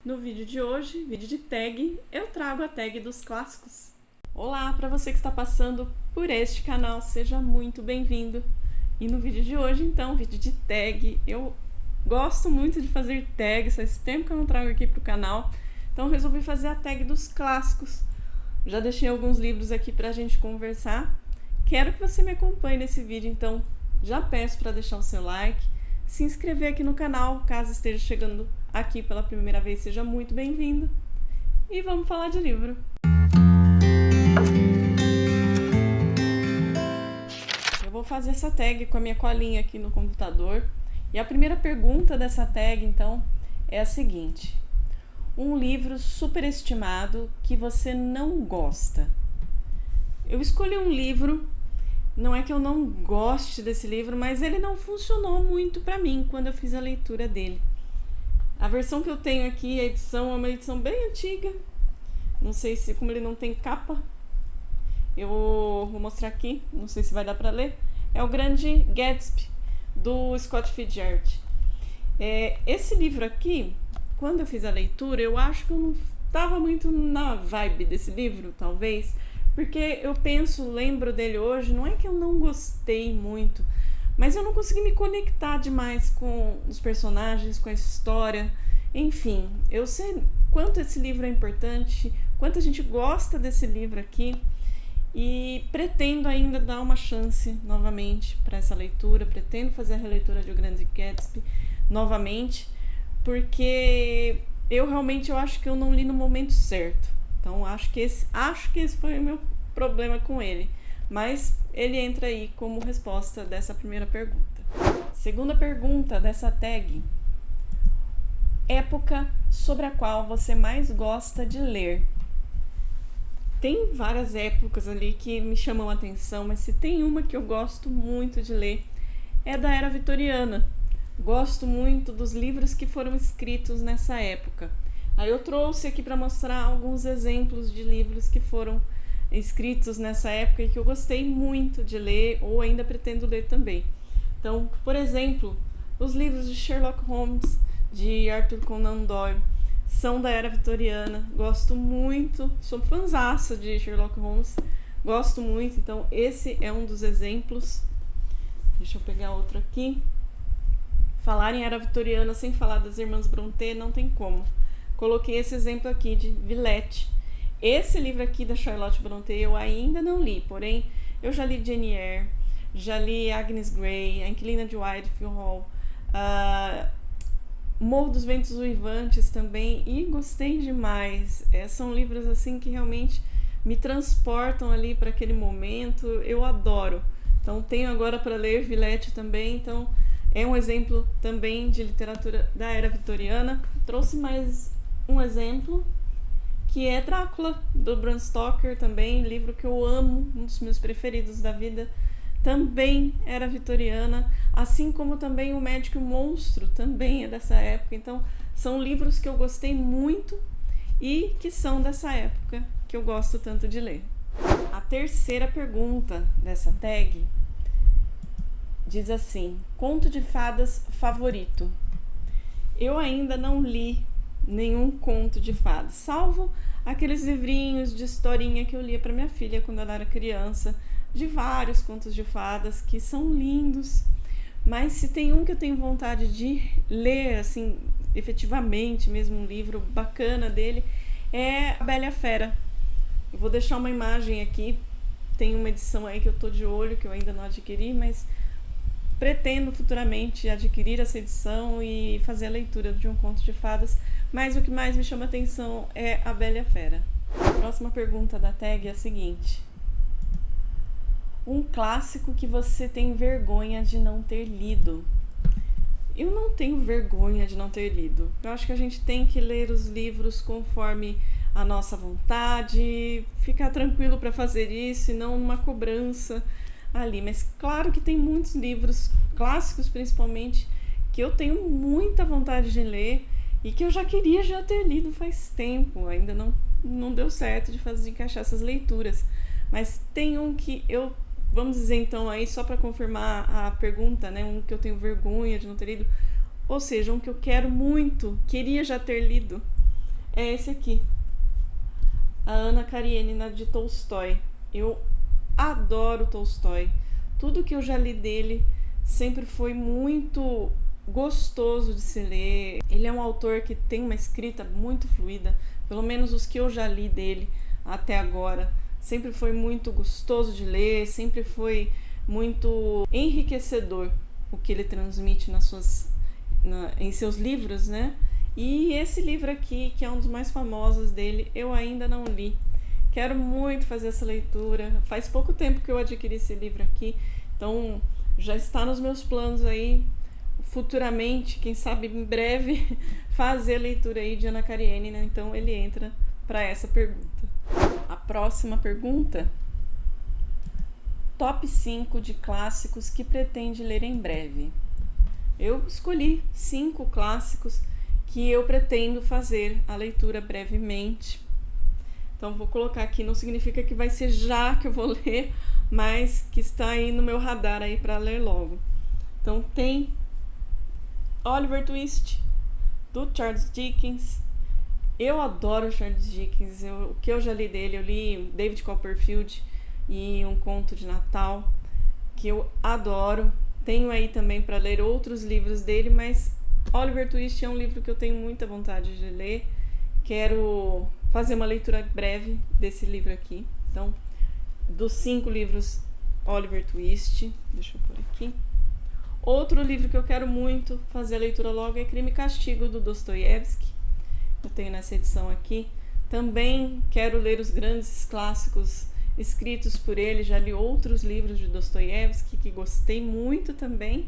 No vídeo de hoje, vídeo de tag, eu trago a tag dos clássicos. Olá, para você que está passando por este canal, seja muito bem-vindo. E no vídeo de hoje, então, vídeo de tag, eu gosto muito de fazer tags, faz tempo que eu não trago aqui pro canal, então eu resolvi fazer a tag dos clássicos. Já deixei alguns livros aqui pra gente conversar. Quero que você me acompanhe nesse vídeo, então já peço para deixar o seu like, se inscrever aqui no canal, caso esteja chegando aqui pela primeira vez, seja muito bem-vindo. E vamos falar de livro. Eu vou fazer essa tag com a minha colinha aqui no computador. E a primeira pergunta dessa tag, então, é a seguinte: um livro superestimado que você não gosta. Eu escolhi um livro, não é que eu não goste desse livro, mas ele não funcionou muito para mim quando eu fiz a leitura dele. A versão que eu tenho aqui, a edição, é uma edição bem antiga. Não sei se, como ele não tem capa, eu vou mostrar aqui, não sei se vai dar para ler. É O Grande Gatsby, do Scott Fitzgerald. Esse livro aqui, quando eu fiz a leitura, eu acho que eu não estava muito na vibe desse livro, talvez, porque eu lembro dele hoje, não é que eu não gostei muito, mas eu não consegui me conectar demais com os personagens, com a história. Enfim, eu sei quanto esse livro é importante, quanto a gente gosta desse livro aqui, e pretendo ainda dar uma chance novamente para essa leitura, pretendo fazer a releitura de O Grande Gatsby novamente, porque eu acho que eu não li no momento certo. Então acho que esse foi o meu problema com ele. Mas ele entra aí como resposta dessa primeira pergunta. Segunda pergunta dessa tag: época sobre a qual você mais gosta de ler. Tem várias épocas ali que me chamam a atenção, mas se tem uma que eu gosto muito de ler, é da Era Vitoriana. Gosto muito dos livros que foram escritos nessa época. Aí eu trouxe aqui para mostrar alguns exemplos de livros que foram escritos nessa época e que eu gostei muito de ler, ou ainda pretendo ler também. Então, por exemplo, os livros de Sherlock Holmes, de Arthur Conan Doyle, são da Era Vitoriana. Gosto muito, sou fãzaça de Sherlock Holmes, gosto muito. Então esse é um dos exemplos. Deixa eu pegar outro aqui. Falar em Era Vitoriana sem falar das Irmãs Brontë não tem como. Coloquei esse exemplo aqui de Villette. Esse livro aqui da Charlotte Brontë eu ainda não li, porém eu já li Jane Eyre, já li Agnes Grey, A Inquilina de Whitefield Hall, Morro dos Ventos Uivantes também, e gostei demais. São livros assim que realmente me transportam ali para aquele momento, eu adoro. Então tenho agora para ler Villette também, então é um exemplo também de literatura da Era Vitoriana. Trouxe mais um exemplo, que é Drácula, do Bram Stoker também, livro que eu amo, um dos meus preferidos da vida, também era vitoriana, assim como também O Médico e o Monstro, também é dessa época. Então são livros que eu gostei muito e que são dessa época, que eu gosto tanto de ler. A terceira pergunta dessa tag diz assim: conto de fadas favorito. Eu ainda não li nenhum conto de fadas, salvo aqueles livrinhos de historinha que eu lia para minha filha quando ela era criança, de vários contos de fadas que são lindos. Mas se tem um que eu tenho vontade de ler, assim, efetivamente mesmo, um livro bacana dele, é A Bela e a Fera. Eu vou deixar uma imagem aqui, tem uma edição aí que eu tô de olho, que eu ainda não adquiri, mas pretendo futuramente adquirir essa edição e fazer a leitura de um conto de fadas. Mas o que mais me chama atenção é A Bela e a Fera. A próxima pergunta da tag é a seguinte: um clássico que você tem vergonha de não ter lido. Eu não tenho vergonha de não ter lido. Eu acho que a gente tem que ler os livros conforme a nossa vontade, ficar tranquilo para fazer isso e não uma cobrança ali. Mas claro que tem muitos livros, clássicos principalmente, que eu tenho muita vontade de ler e que eu já queria já ter lido faz tempo. Ainda não deu certo de encaixar essas leituras. Mas tem um que eu, vamos dizer então aí, só para confirmar a pergunta, né, um que eu tenho vergonha de não ter lido, ou seja, um que eu queria já ter lido, é esse aqui, a Anna Karenina de Tolstói. Eu adoro Tolstói. Tudo que eu já li dele sempre foi muito gostoso de se ler. Ele é um autor que tem uma escrita muito fluida, pelo menos os que eu já li dele até agora. Sempre foi muito gostoso de ler, sempre foi muito enriquecedor o que ele transmite em seus livros, né? E esse livro aqui, que é um dos mais famosos dele, eu ainda não li. Quero muito fazer essa leitura. Faz pouco tempo que eu adquiri esse livro aqui, então já está nos meus planos aí, futuramente, quem sabe em breve, fazer a leitura aí de Anna Karenina, né? Então ele entra para essa pergunta. A próxima pergunta: top 5 de clássicos que pretende ler em breve. Eu escolhi 5 clássicos que eu pretendo fazer a leitura brevemente. Então vou colocar aqui, não significa que vai ser já que eu vou ler, mas que está aí no meu radar aí para ler logo. Então tem Oliver Twist, do Charles Dickens. Eu adoro Charles Dickens, o que eu já li dele, eu li David Copperfield e Um Conto de Natal, que eu adoro. Tenho aí também para ler outros livros dele, mas Oliver Twist é um livro que eu tenho muita vontade de ler. Quero fazer uma leitura breve desse livro aqui. Então, dos 5 livros, Oliver Twist. Deixa eu pôr aqui. Outro livro que eu quero muito fazer a leitura logo é Crime e Castigo, do Dostoiévski. Eu tenho nessa edição aqui. Também quero ler os grandes clássicos escritos por ele. Já li outros livros de Dostoiévski que gostei muito também,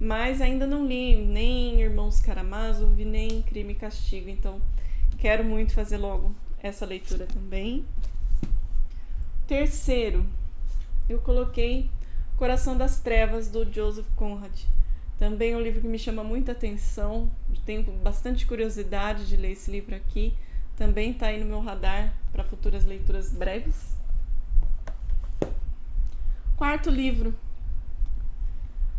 mas ainda não li nem Irmãos Karamazov, nem Crime e Castigo. Então, quero muito fazer logo essa leitura também. Terceiro, eu coloquei Coração das Trevas, do Joseph Conrad. Também é um livro que me chama muita atenção. Tenho bastante curiosidade de ler esse livro aqui. Também está aí no meu radar para futuras leituras breves. Quarto livro,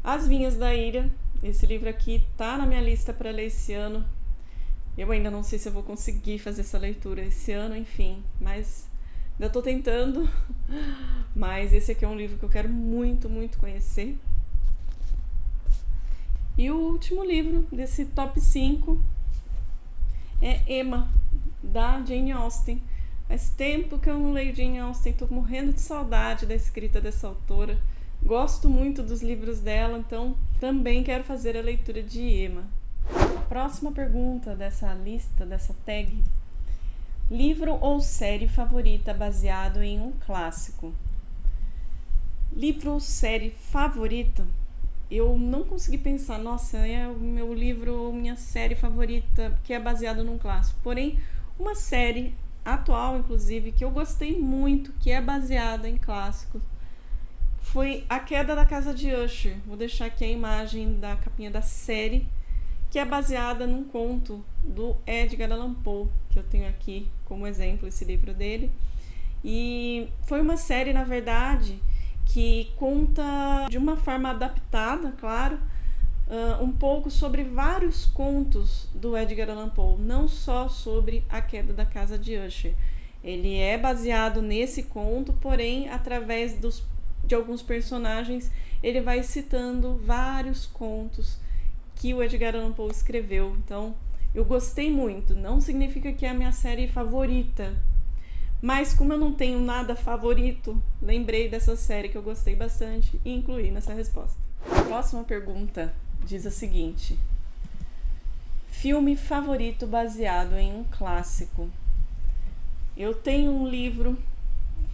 As Vinhas da Ira. Esse livro aqui está na minha lista para ler esse ano. Eu ainda não sei se eu vou conseguir fazer essa leitura esse ano, enfim, mas ainda estou tentando. Mas esse aqui é um livro que eu quero muito, muito conhecer. E o último livro desse top 5 é Emma, da Jane Austen. Faz tempo que eu não leio Jane Austen, estou morrendo de saudade da escrita dessa autora. Gosto muito dos livros dela, então também quero fazer a leitura de Emma. A próxima pergunta dessa lista, dessa tag: livro ou série favorita baseado em um clássico? Livro ou série favorito? Eu não consegui pensar, nossa, é o meu livro ou minha série favorita que é baseado num clássico. Porém, uma série atual, inclusive, que eu gostei muito, que é baseada em clássicos, foi A Queda da Casa de Usher. Vou deixar aqui a imagem da capinha da série, que é baseada num conto do Edgar Allan Poe, que eu tenho aqui como exemplo esse livro dele. E foi uma série, na verdade, que conta de uma forma adaptada, claro, um pouco sobre vários contos do Edgar Allan Poe, não só sobre A Queda da Casa de Usher. Ele é baseado nesse conto, porém, através de alguns personagens, ele vai citando vários contos que o Edgar Allan Poe escreveu. Então, eu gostei muito. Não significa que é a minha série favorita, mas como eu não tenho nada favorito, lembrei dessa série que eu gostei bastante e incluí nessa resposta. A próxima pergunta diz a seguinte: filme favorito baseado em um clássico? Eu tenho um livro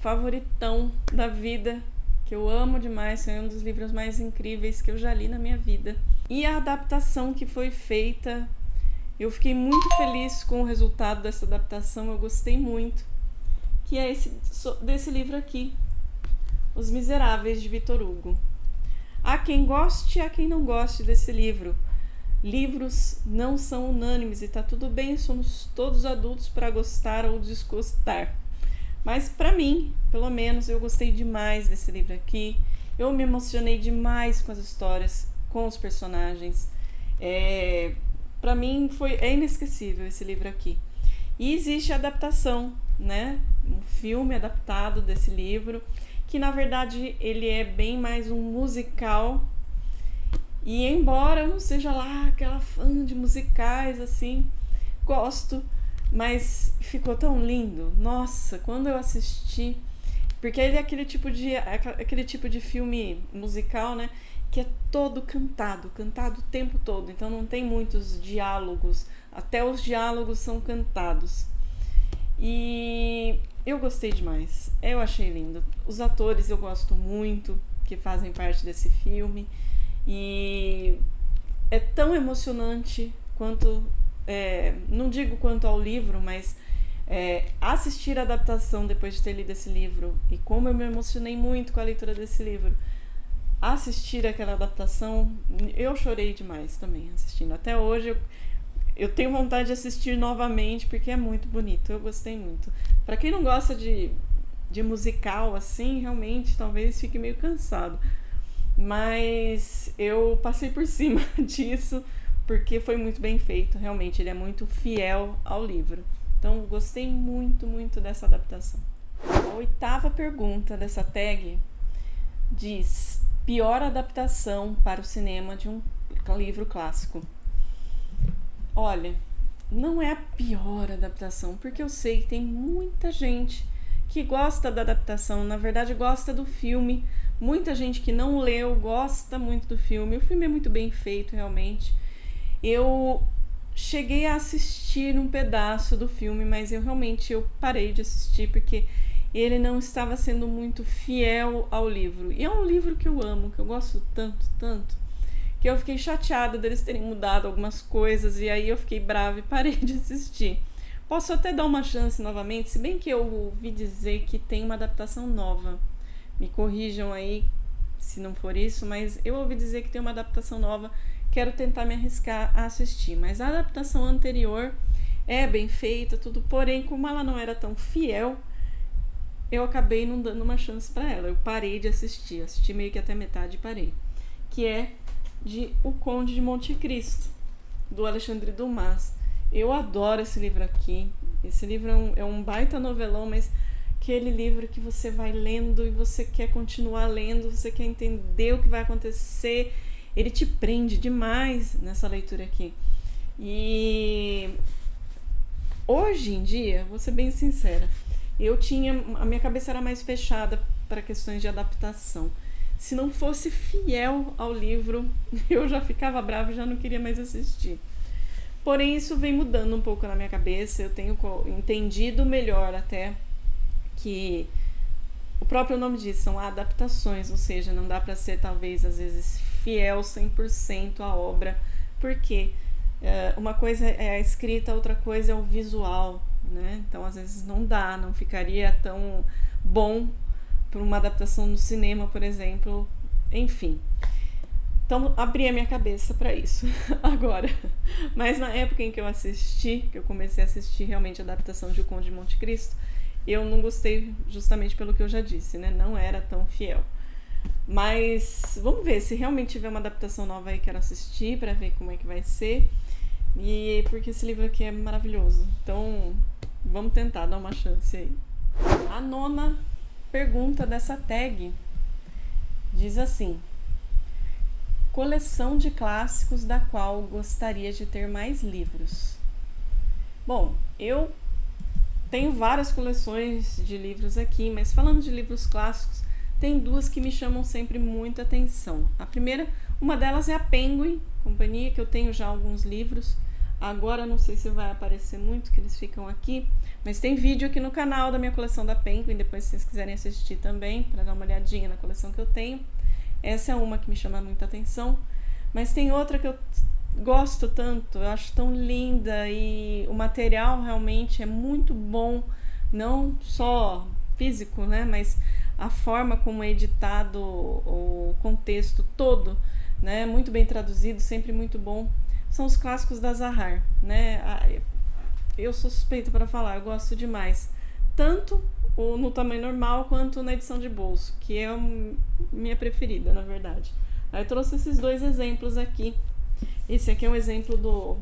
favoritão da vida, que eu amo demais, é um dos livros mais incríveis que eu já li na minha vida. E a adaptação que foi feita, eu fiquei muito feliz com o resultado dessa adaptação, eu gostei muito, que é desse livro aqui, Os Miseráveis, de Victor Hugo. Há quem goste e há quem não goste desse livro. Livros não são unânimes e tá tudo bem, somos todos adultos para gostar ou desgostar. Mas para mim, pelo menos, eu gostei demais desse livro aqui. Eu me emocionei demais com as histórias, com os personagens. Para mim é inesquecível esse livro aqui. E existe a adaptação, né? Um filme adaptado desse livro, que na verdade ele é bem mais um musical. E embora eu não seja lá aquela fã de musicais assim, gosto, mas ficou tão lindo. Nossa, quando eu assisti, porque ele é aquele tipo de filme musical, né, que é todo cantado, cantado o tempo todo. Então não tem muitos diálogos, até os diálogos são cantados. E eu gostei demais. Eu achei lindo. Os atores eu gosto muito que fazem parte desse filme. E é tão emocionante quanto, não digo quanto ao livro, mas assistir a adaptação depois de ter lido esse livro, e como eu me emocionei muito com a leitura desse livro, assistir aquela adaptação, eu chorei demais também assistindo. Até hoje eu tenho vontade de assistir novamente porque é muito bonito, eu gostei muito. Para quem não gosta de musical assim, realmente talvez fique meio cansado. Mas eu passei por cima disso porque foi muito bem feito, realmente ele é muito fiel ao livro. Então gostei muito, muito dessa adaptação. A 8ª pergunta dessa tag diz: pior adaptação para o cinema de um livro clássico. Olha, não é a pior adaptação, porque eu sei que tem muita gente que gosta da adaptação, na verdade gosta do filme. Muita gente que não leu gosta muito do filme. O filme é muito bem feito, realmente. Eu cheguei a assistir um pedaço do filme, mas eu parei de assistir porque ele não estava sendo muito fiel ao livro. E é um livro que eu amo, que eu gosto tanto, tanto, que eu fiquei chateada deles terem mudado algumas coisas, e aí eu fiquei brava e parei de assistir. Posso até dar uma chance novamente, se bem que eu ouvi dizer que tem uma adaptação nova. Me corrijam aí se não for isso, mas eu ouvi dizer que tem uma adaptação nova. Quero tentar me arriscar a assistir, mas a adaptação anterior é bem feita, tudo, porém, como ela não era tão fiel, eu acabei não dando uma chance para ela. Eu parei de assisti meio que até metade e parei. Que é de O Conde de Monte Cristo, do Alexandre Dumas. Eu adoro esse livro aqui. Esse livro é um baita novelão, mas aquele livro que você vai lendo e você quer continuar lendo, você quer entender o que vai acontecer. Ele te prende demais nessa leitura aqui. E hoje em dia, vou ser bem sincera, a minha cabeça era mais fechada para questões de adaptação. Se não fosse fiel ao livro, eu já ficava brava e já não queria mais assistir. Porém, isso vem mudando um pouco na minha cabeça. Eu tenho entendido melhor até que o próprio nome diz, são adaptações, ou seja, não dá para ser talvez às vezes fiel 100% à obra, porque uma coisa é a escrita, outra coisa é o visual, né? Então às vezes não ficaria tão bom para uma adaptação no cinema, por exemplo, enfim. Então abri a minha cabeça para isso agora. Mas na época em que eu comecei a assistir realmente a adaptação de O Conde de Monte Cristo, eu não gostei justamente pelo que eu já disse, né? Não era tão fiel. Mas vamos ver, se realmente tiver uma adaptação nova aí, quero assistir para ver como é que vai ser. E porque esse livro aqui é maravilhoso. Então, vamos tentar dar uma chance aí. A 9ª pergunta dessa tag diz assim: coleção de clássicos da qual gostaria de ter mais livros. Bom, eu tenho várias coleções de livros aqui, mas falando de livros clássicos, tem 2 que me chamam sempre muita atenção. A primeira, uma delas é a Penguin, companhia, que eu tenho já alguns livros. Agora não sei se vai aparecer muito, que eles ficam aqui, mas tem vídeo aqui no canal da minha coleção da Penguin, depois se vocês quiserem assistir também, para dar uma olhadinha na coleção que eu tenho. Essa é uma que me chama muita atenção, mas tem outra que eu gosto tanto, eu acho tão linda, e o material realmente é muito bom, não só físico, né, mas a forma como é editado, o contexto todo, né, muito bem traduzido, sempre muito bom. São os clássicos da Zahar, né? Eu sou suspeita para falar, eu gosto demais, tanto no tamanho normal quanto na edição de bolso, que é a minha preferida, na verdade. Aí eu trouxe esses 2 exemplos aqui. Esse aqui é um exemplo do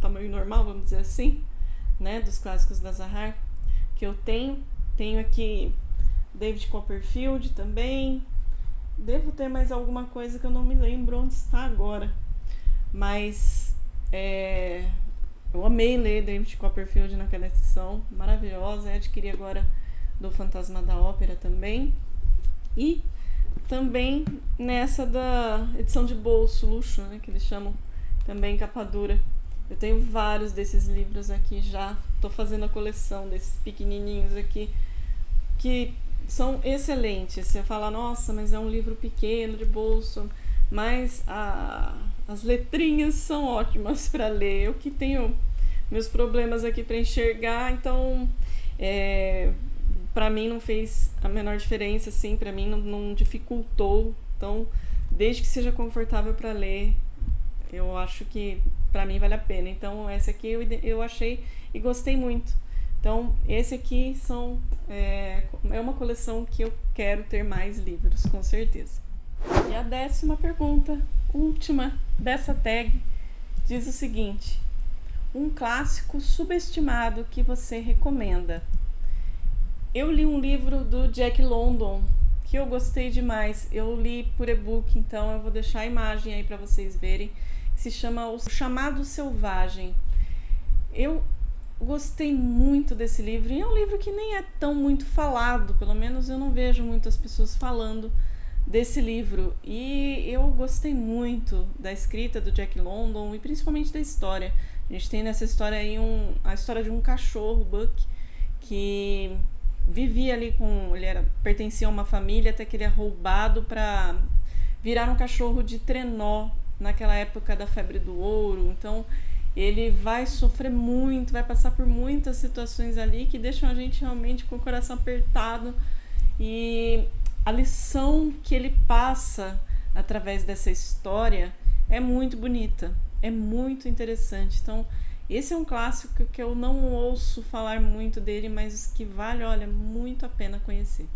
tamanho normal, vamos dizer assim, né, dos clássicos da Zahar, que eu tenho. Tenho aqui David Copperfield também. Devo ter mais alguma coisa que eu não me lembro onde está agora. Mas eu amei ler David Copperfield naquela edição maravilhosa. Adquiri agora do Fantasma da Ópera também. E também nessa da edição de bolso, luxo, né, que eles chamam, também capa dura. Eu tenho vários desses livros aqui já. Estou fazendo a coleção desses pequenininhos aqui, que são excelentes. Você fala, nossa, mas é um livro pequeno de bolso, mas as letrinhas são ótimas para ler. Eu que tenho meus problemas aqui para enxergar, então para mim não fez a menor diferença, assim, para mim não dificultou. Então, desde que seja confortável para ler, eu acho que para mim vale a pena. Então, esse aqui eu achei e gostei muito. Então, esse aqui é uma coleção que eu quero ter mais livros, com certeza. E a 10ª pergunta, última dessa tag, diz o seguinte: um clássico subestimado que você recomenda? Eu li um livro do Jack London que eu gostei demais. Eu li por e-book, então eu vou deixar a imagem aí para vocês verem. Se chama O Chamado Selvagem. Eu gostei muito desse livro, e é um livro que nem é tão muito falado, pelo menos eu não vejo muitas pessoas falando desse livro, e eu gostei muito da escrita do Jack London e principalmente da história. A gente tem nessa história aí a história de um cachorro, Buck, que vivia ali pertencia a uma família até que ele é roubado para virar um cachorro de trenó naquela época da febre do ouro. Então ele vai sofrer muito, vai passar por muitas situações ali que deixam a gente realmente com o coração apertado, e a lição que ele passa através dessa história é muito bonita, é muito interessante. Então esse é um clássico que eu não ouço falar muito dele, mas que vale, olha, muito a pena conhecer.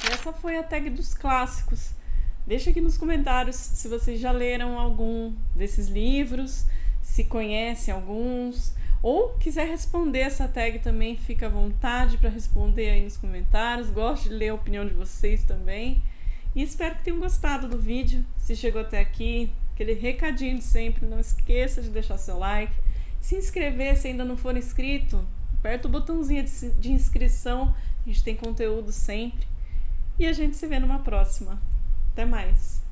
E essa foi a tag dos clássicos. Deixa aqui nos comentários se vocês já leram algum desses livros, se conhecem alguns, ou quiser responder essa tag também, fica à vontade para responder aí nos comentários. Gosto de ler a opinião de vocês também. E espero que tenham gostado do vídeo. Se chegou até aqui, aquele recadinho de sempre, não esqueça de deixar seu like, se inscrever se ainda não for inscrito, aperta o botãozinho de inscrição, a gente tem conteúdo sempre. E a gente se vê numa próxima. Até mais!